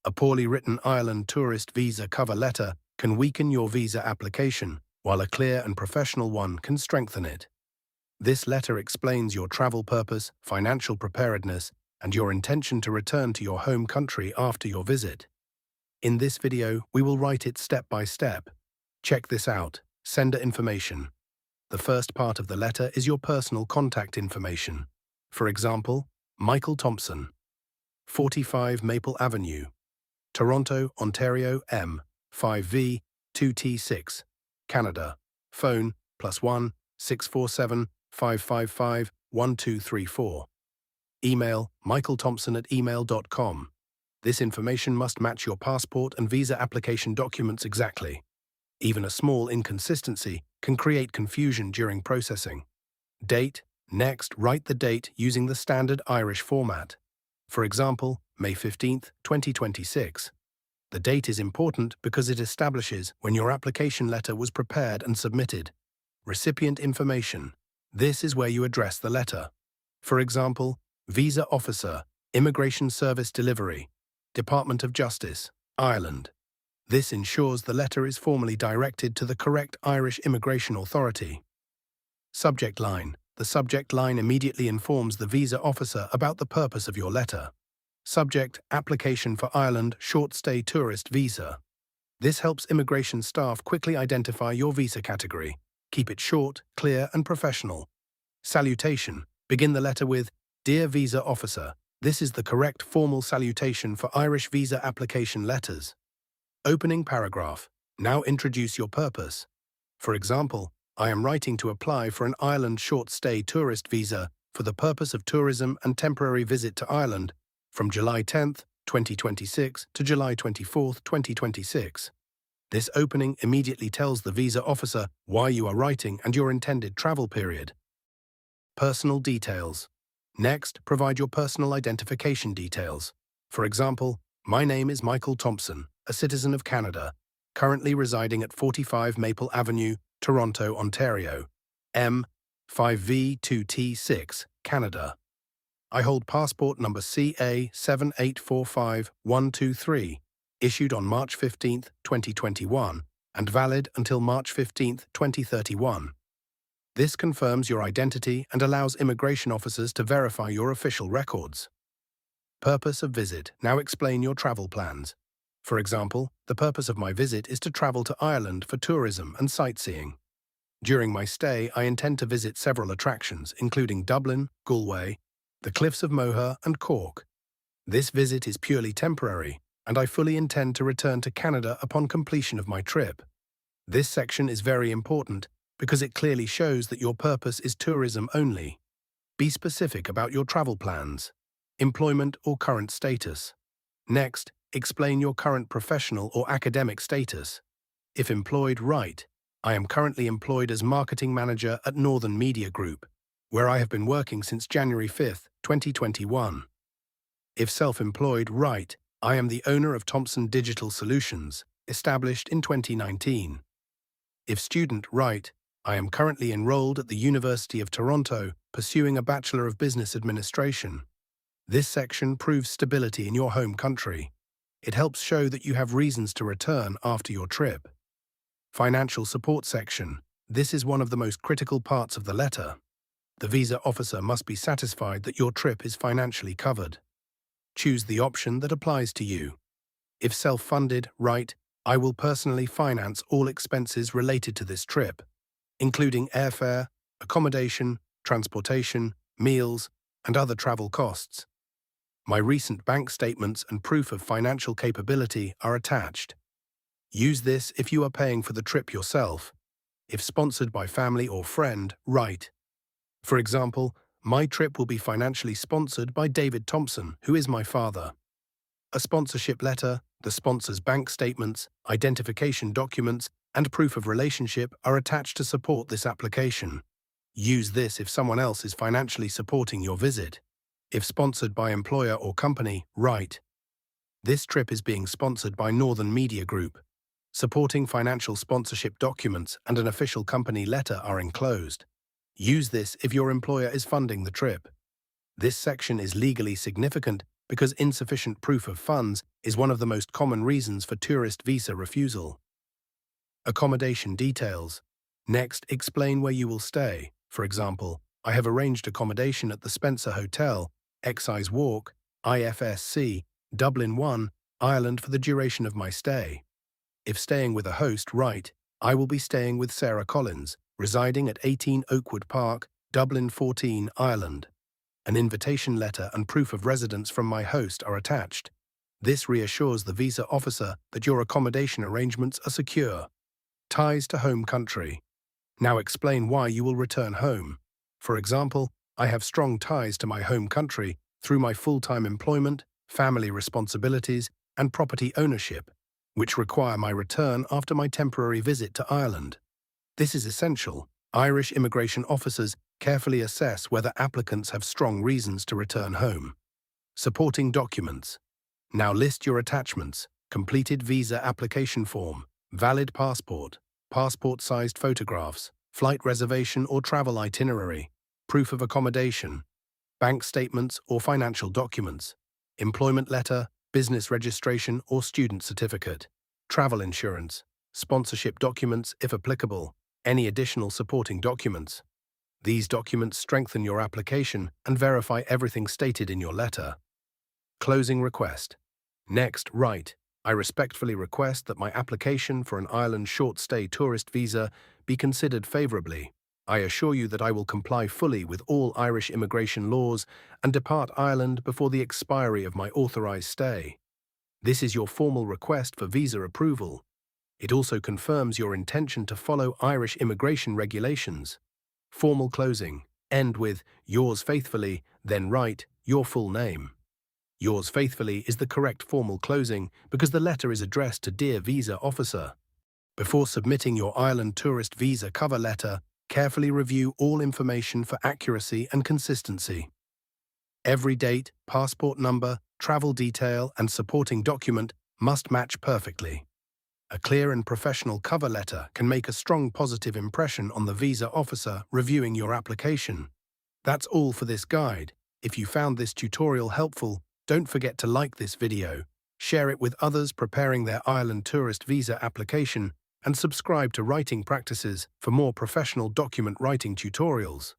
A poorly written Ireland tourist visa cover letter can weaken your visa application, while a clear and professional one can strengthen it. This letter explains your travel purpose, financial preparedness, and your intention to return to your home country after your visit. In this video, we will write it step by step. Check this out. Sender information. The first part of the letter is your personal contact information. For example, Michael Thompson, 45 Maple Avenue, Toronto, Ontario, M, 5V, 2T6, Canada. Phone, +1 647 555 1234. Email, michaelthompson@email.com. This information must match your passport and visa application documents exactly. Even a small inconsistency can create confusion during processing. Date. Next, write the date using the standard Irish format. For example, May 15th, 2026. The date is important because it establishes when your application letter was prepared and submitted. Recipient information. This is where you address the letter. For example, Visa Officer, Immigration Service Delivery, Department of Justice, Ireland. This ensures the letter is formally directed to the correct Irish immigration authority. Subject line. The subject line immediately informs the visa officer about the purpose of your letter. Subject, application for Ireland short-stay tourist visa. This helps immigration staff quickly identify your visa category. Keep it short, clear, and professional. Salutation. Begin the letter with, "Dear Visa Officer." This is the correct formal salutation for Irish visa application letters. Opening paragraph. Now introduce your purpose. For example, I am writing to apply for an Ireland short-stay tourist visa for the purpose of tourism and temporary visit to Ireland from July 10th, 2026 to July 24th, 2026. This opening immediately tells the visa officer why you are writing and your intended travel period. Personal details. Next, provide your personal identification details. For example, my name is Michael Thompson, a citizen of Canada, currently residing at 45 Maple Avenue, Toronto, Ontario, M, 5V2T6, Canada. I hold passport number CA7845123, issued on March 15th, 2021, and valid until March 15th, 2031. This confirms your identity and allows immigration officers to verify your official records. Purpose of visit. Now explain your travel plans. For example, the purpose of my visit is to travel to Ireland for tourism and sightseeing. During my stay, I intend to visit several attractions, including Dublin, Galway, the Cliffs of Moher, and Cork. This visit is purely temporary, and I fully intend to return to Canada upon completion of my trip. This section is very important because it clearly shows that your purpose is tourism only. Be specific about your travel plans, employment or current status. Next, explain your current professional or academic status. If employed, write, I am currently employed as marketing manager at Northern Media Group, where I have been working since January 5th, 2021. If self-employed, write, I am the owner of Thompson Digital Solutions, established in 2019. If student, write, I am currently enrolled at the University of Toronto, pursuing a Bachelor of Business Administration. This section proves stability in your home country. It helps show that you have reasons to return after your trip. Financial support section. This is one of the most critical parts of the letter. The visa officer must be satisfied that your trip is financially covered. Choose the option that applies to you. If self-funded, write, I will personally finance all expenses related to this trip, including airfare, accommodation, transportation, meals, and other travel costs. My recent bank statements and proof of financial capability are attached. Use this if you are paying for the trip yourself. If sponsored by family or friend, write. For example, my trip will be financially sponsored by David Thompson, who is my father. A sponsorship letter, the sponsor's bank statements, identification documents, and proof of relationship are attached to support this application. Use this if someone else is financially supporting your visit. If sponsored by employer or company, write. This trip is being sponsored by Northern Media Group. Supporting financial sponsorship documents and an official company letter are enclosed. Use this if your employer is funding the trip. This section is legally significant because insufficient proof of funds is one of the most common reasons for tourist visa refusal. Accommodation details. Next, explain where you will stay. For example, I have arranged accommodation at the Spencer Hotel, Excise Walk, IFSC, Dublin 1, Ireland for the duration of my stay. If staying with a host, write, I will be staying with Sarah Collins, residing at 18 Oakwood Park, Dublin 14, Ireland. An invitation letter and proof of residence from my host are attached. This reassures the visa officer that your accommodation arrangements are secure. Ties to home country. Now explain why you will return home. For example, I have strong ties to my home country through my full-time employment, family responsibilities, and property ownership, which require my return after my temporary visit to Ireland. This is essential. Irish immigration officers carefully assess whether applicants have strong reasons to return home. Supporting documents. Now list your attachments: completed visa application form, valid passport, passport-sized photographs, flight reservation or travel itinerary, proof of accommodation, bank statements or financial documents, employment letter, business registration or student certificate, travel insurance, sponsorship documents if applicable, any additional supporting documents. These documents strengthen your application and verify everything stated in your letter. Closing request. Next, write, I respectfully request that my application for an Ireland short-stay tourist visa be considered favourably. I assure you that I will comply fully with all Irish immigration laws and depart Ireland before the expiry of my authorised stay. This is your formal request for visa approval. It also confirms your intention to follow Irish immigration regulations. Formal closing. End with yours faithfully, then write your full name. Yours faithfully is the correct formal closing because the letter is addressed to Dear Visa Officer. Before submitting your Ireland tourist visa cover letter, carefully review all information for accuracy and consistency. Every date, passport number, travel detail, and supporting document must match perfectly. A clear and professional cover letter can make a strong positive impression on the visa officer reviewing your application. That's all for this guide. If you found this tutorial helpful, don't forget to like this video, share it with others preparing their Ireland tourist visa application, and subscribe to Writing Practices for more professional document writing tutorials.